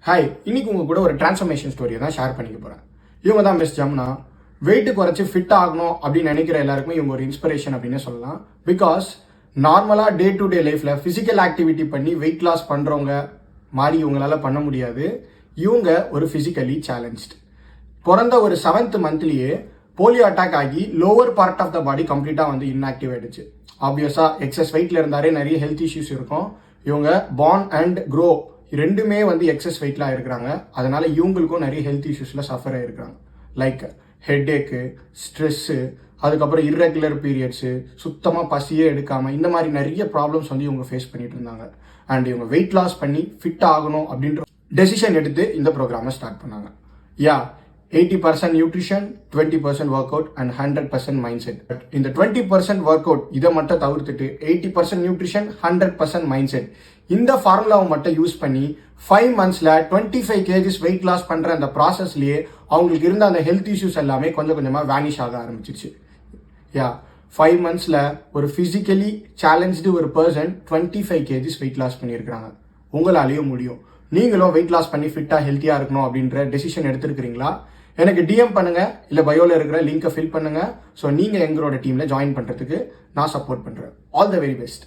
Hi, இன்னைக்கு உங்க கூட ஒரு டிரான்ஸ்ஃபர்மேஷன் ஸ்டோரியை தான் ஷேர் பண்ணிக்க போறேன். இவங்க தான் மிஸ் ஜமுனா. வெயிட் குறைச்சி ஃபிட் ஆகணும் அப்படின்னு நினைக்கிற எல்லாருக்குமே இவங்க ஒரு இன்ஸ்பிரேஷன் அப்படின்னு சொல்லலாம். பிகாஸ் நார்மலா டே டு டே லைஃப்ல பிசிக்கல் ஆக்டிவிட்டி பண்ணி வெயிட் லாஸ் பண்றவங்க மாதிரி இவங்களால பண்ண முடியாது. இவங்க ஒரு பிசிக்கலி சேலஞ்ச்டு. பிறந்த ஒரு 7th மந்த்லயே போலியோ அட்டாக் ஆகி லோவர் பார்ட் ஆஃப் த பாடி கம்ப்ளீட்டா வந்து இன்ஆக்டிவ் ஆயிடுச்சு. ஆப்வியஸா எக்ஸஸ் வெயிட்ல இருந்தாரே நிறைய ஹெல்த் இஷ்யூஸ் இருக்கும். இவங்க பார்ன் அண்ட் க்ரோ ரெண்டுமே வந்து எக்ஸஸ் வெயிட்ல இருக்கிறாங்க. அதனால இவங்களுக்கும் நிறைய ஹெல்த் இஷ்யூஸ்ல சஃபர் ஆயிருக்காங்க. லைக் ஹெட் ஏக்கு, ஸ்ட்ரெஸ்ஸு, அதுக்கப்புறம் இர்ரெகுலர் பீரியட்ஸு, சுத்தமாக பசியே எடுக்காம இந்த மாதிரி நிறைய ப்ராப்ளம்ஸ் வந்து இவங்க ஃபேஸ் பண்ணிட்டு இருந்தாங்க. அண்ட் இவங்க வெயிட் லாஸ் பண்ணி ஃபிட் ஆகணும் அப்படின்ற டெசிஷன் எடுத்து இந்த ப்ரோக்ராமை ஸ்டார்ட் பண்ணாங்க. 80% nutrition, 20% work out and 100% mind set. இந்த 20% ஒர்க் அவுட் இதை மட்டும் தவிர்த்துட்டு 80% நியூட்ரிஷன், 100% மைண்ட் செட் இந்த ஃபார்முலாவை மட்டும் யூஸ் பண்ணி 5 monthsல 25 kgs வெயிட் லாஸ் பண்ற அந்த ப்ராசஸ்லயே அவங்களுக்கு இருந்த அந்த ஹெல்த் இஷ்யூஸ் எல்லாமே கொஞ்சம் கொஞ்சமா வேனிஷ் ஆக ஆரம்பிச்சிருச்சு. 5 monthsல ஒரு பிசிக்கலி சேலஞ்சு ஒரு பர்சன் 25 kgs வெயிட் லாஸ் பண்ணியிருக்காங்க. உங்களாலேயும் முடியும். நீங்களும் வெயிட் லாஸ் பண்ணி ஃபிட்டா ஹெல்த்தியா இருக்கணும் அப்படின்ற டெசிஷன் எடுத்திருக்கிறீங்களா? எனக்கு டிஎம் பண்ணுங்க, இல்ல பயோல இருக்கிற லிங்கை ஃபில் பண்ணுங்க. ஸோ நீங்க எங்களோட டீம்ல ஜாயின் பண்றதுக்கு நான் சப்போர்ட் பண்றேன். All the very best.